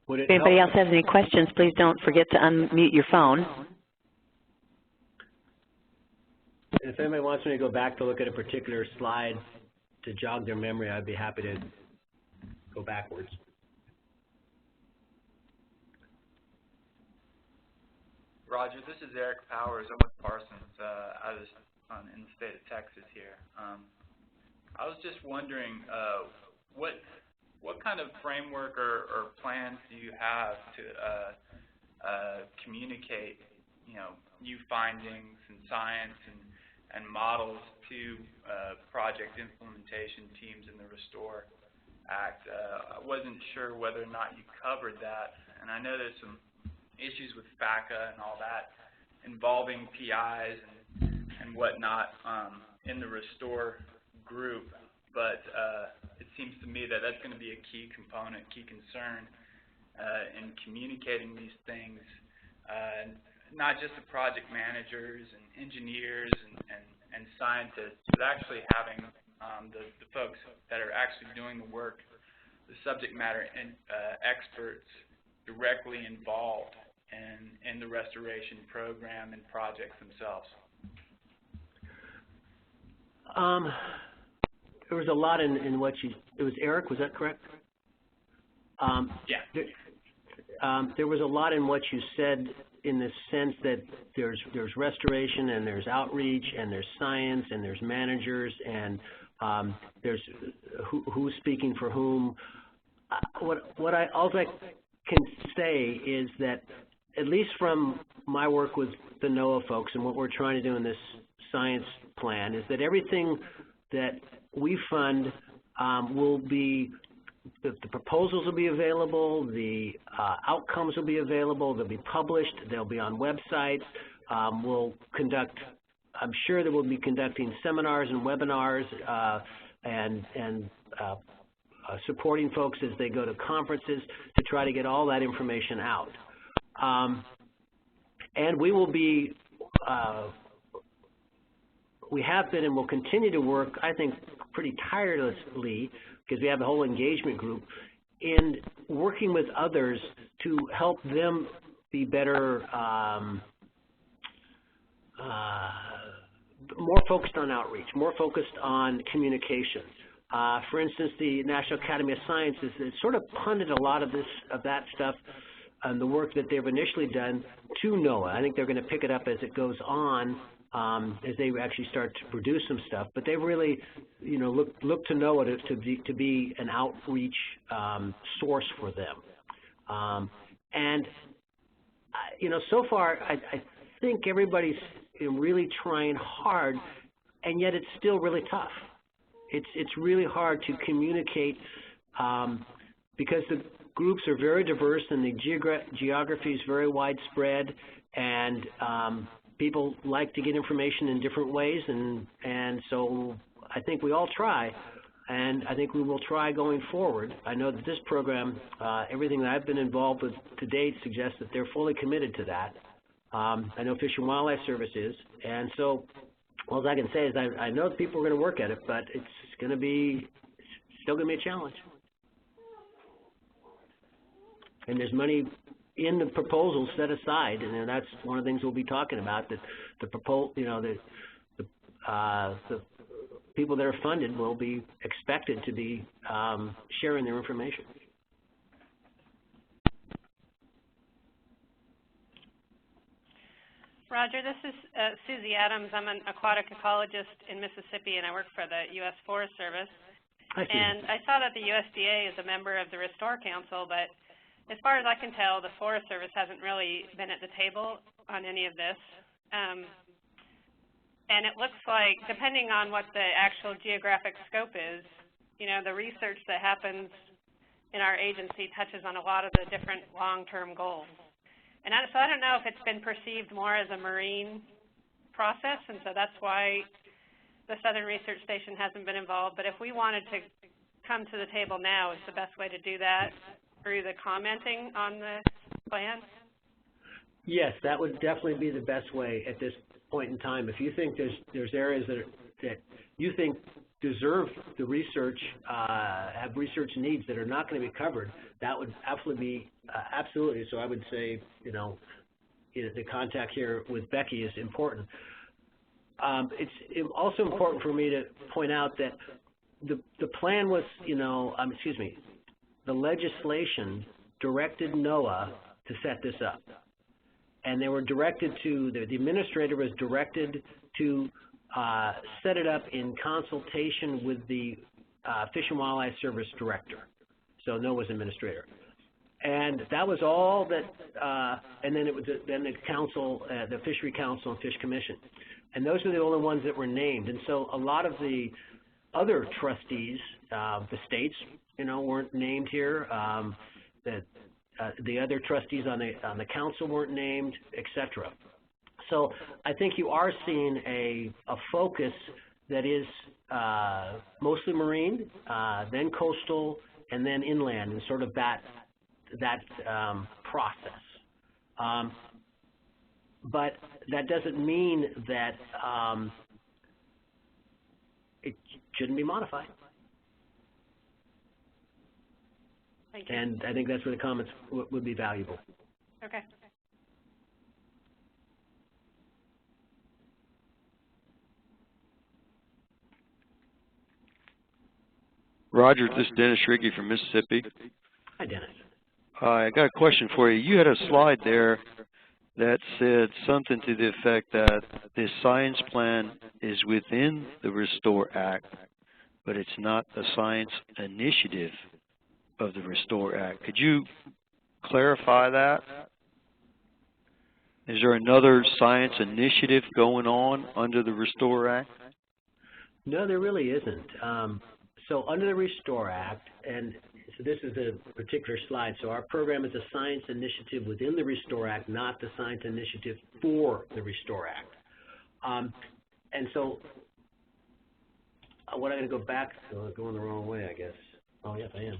If anybody else has any questions, please don't forget to unmute your phone. If anybody wants me to go back to look at a particular slide to jog their memory, I'd be happy to go backwards. Roger, this is Eric Powers. I'm with Parsons in the state of Texas here. I was just wondering what kind of framework or plans do you have to communicate, new findings in science and models to project implementation teams in the Restore Act? I wasn't sure whether or not you covered that, and I know there's some issues with FACA and all that involving PIs and whatnot in the Restore group, but it seems to me that that's going to be a key component, key concern in communicating these things, not just the project managers and engineers and scientists, but actually having the folks that are actually doing the work, the subject matter experts directly involved in the restoration program and projects themselves. There was a lot in what it was Eric, was that correct? Yeah. There was a lot in what you said in the sense that there's restoration and there's outreach and there's science and there's managers and there's who's speaking for whom. All I can say is that at least from my work with the NOAA folks and what we're trying to do in this science plan is that everything that we fund will be, the proposals will be available, the outcomes will be available, they'll be published, they'll be on websites. We'll conduct, I'm sure that we'll be conducting seminars and webinars supporting folks as they go to conferences to try to get all that information out. And we will be, we have been and will continue to work, I think, pretty tirelessly, because we have the whole engagement group, in working with others to help them be better, more focused on outreach, more focused on communication. For instance, the National Academy of Sciences has sort of punted a lot of that stuff and the work that they've initially done to NOAA. I think they're going to pick it up as it goes on, as they actually start to produce some stuff. But they've really, you know, look to NOAA to be an outreach source for them. You know, so far, I think everybody's really trying hard, and yet it's still really tough. It's really hard to communicate because the groups are very diverse and the geography is very widespread, and people like to get information in different ways, and so I think we all try, and I think we will try going forward. I know that this program, everything that I've been involved with to date suggests that they're fully committed to that. I know Fish and Wildlife Service is, and so all I can say is I know that people are going to work at it, but it's going to be, still going to be a challenge. And there's money in the proposal set aside, and that's one of the things we'll be talking about. That the people that are funded will be expected to be sharing their information. Roger, this is Susie Adams. I'm an aquatic ecologist in Mississippi, and I work for the U.S. Forest Service. Hi, Susie. And I saw that the USDA is a member of the Restore Council, but as far as I can tell, the Forest Service hasn't really been at the table on any of this. And it looks like, depending on what the actual geographic scope is, you know, the research that happens in our agency touches on a lot of the different long-term goals. And so I don't know if it's been perceived more as a marine process, and so that's why the Southern Research Station hasn't been involved. But if we wanted to come to the table now, is the best way to do that through the commenting on the plan? Yes, that would definitely be the best way at this point in time. If you think there's areas that you think deserve the research, have research needs that are not going to be covered, that would absolutely be absolutely. So I would say, you know, the contact here with Becky is important. It's also important for me to point out that the plan was, you know, the legislation directed NOAA to set this up, and they were directed to the administrator was directed to set it up in consultation with the Fish and Wildlife Service director, so NOAA's administrator. And that was all that, and then then the council, the Fishery Council and Fish Commission. And those are the only ones that were named. And so a lot of the other trustees, the states, you know, weren't named here. The other trustees on the council weren't named, et cetera. So I think you are seeing a focus that is mostly marine, then coastal, and then inland, and sort of that process. But that doesn't mean that it shouldn't be modified. Thank you. And I think that's where the comments would be valuable. Okay. Roger, this is Dennis Ricky from Mississippi. Hi, Dennis. I got a question for you. You had a slide there that said something to the effect that this science plan is within the Restore Act, but it's not the science initiative of the Restore Act. Could you clarify that? Is there another science initiative going on under the Restore Act? No, there really isn't. So under the Restore Act, and so this is a particular slide, so our program is a science initiative within the Restore Act, not the science initiative for the Restore Act. And so what I'm going to go back, going the wrong way, I guess. Oh, yes, I am.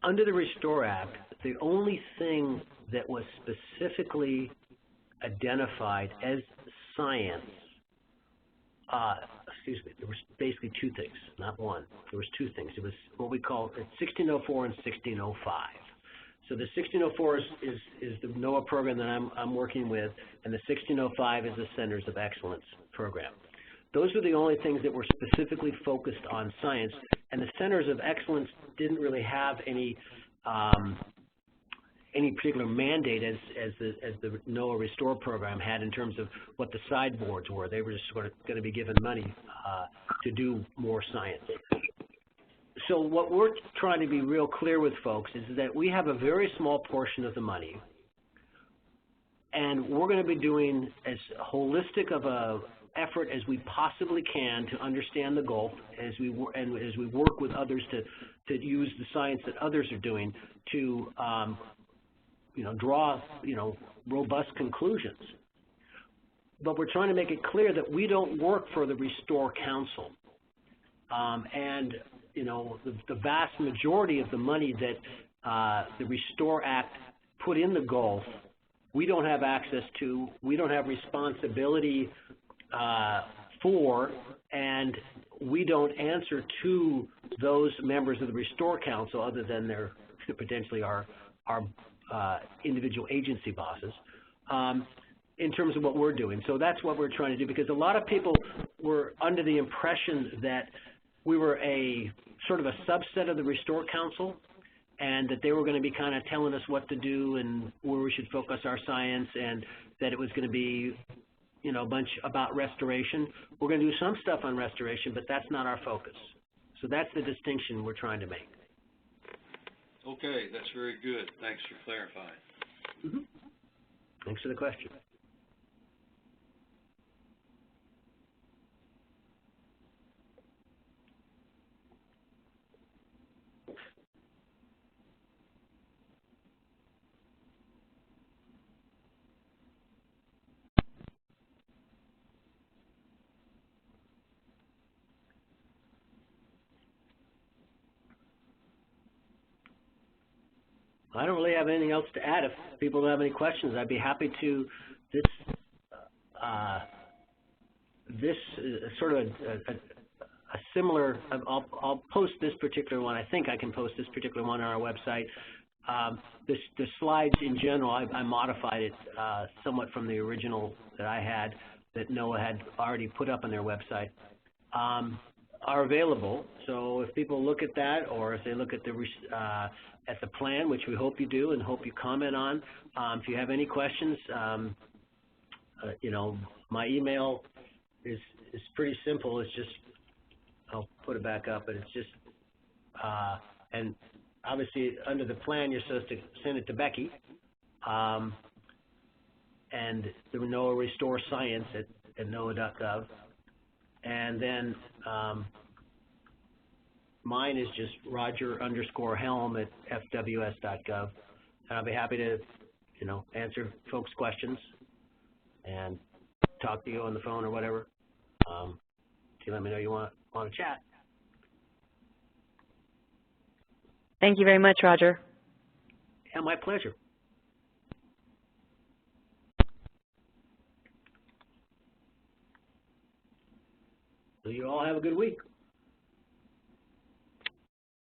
Under the Restore Act, the only thing that was specifically identified as science, there was basically two things, not one. There was two things. It was what we call 1604 and 1605. So the 1604 is the NOAA program that I'm working with, and the 1605 is the Centers of Excellence program. Those are the only things that were specifically focused on science, and the Centers of Excellence didn't really have any particular mandate as the NOAA Restore program had in terms of what the sideboards were. They were just sort of going to be given money to do more science. So what we're trying to be real clear with folks is that we have a very small portion of the money, and we're going to be doing as holistic of a effort as we possibly can to understand the Gulf as we work with others to use the science that others are doing to draw robust conclusions. But we're trying to make it clear that we don't work for the Restore Council, and the vast majority of the money that the Restore Act put in the Gulf, we don't have access to, we don't have responsibility for, and we don't answer to those members of the Restore Council other than their potentially our individual agency bosses in terms of what we're doing. So that's what we're trying to do, because a lot of people were under the impression that we were a sort of a subset of the Restore Council, and that they were going to be kind of telling us what to do and where we should focus our science, and that it was going to be a bunch about restoration. We're going to do some stuff on restoration, but that's not our focus. So that's the distinction we're trying to make. Okay, that's very good. Thanks for clarifying. Mm-hmm. Thanks for the question. I don't really have anything else to add. If people don't have any questions, I'd be happy to. This is sort of a similar. I'll post this particular one. I think I can post this particular one on our website. The slides in general, I modified it somewhat from the original that I had, that NOAA had already put up on their website. Are available. So if people look at that, or if they look at the plan, which we hope you do and hope you comment on, if you have any questions, my email is pretty simple. It's just, I'll put it back up, but it's just, and obviously under the plan you're supposed to send it to Becky, and the NOAA Restore Science at NOAA.gov. And then mine is just Roger_Helm at FWS.gov. And I'll be happy to, answer folks' questions and talk to you on the phone or whatever. If you let me know you want to chat. Thank you very much, Roger. Yeah, my pleasure. So you all have a good week.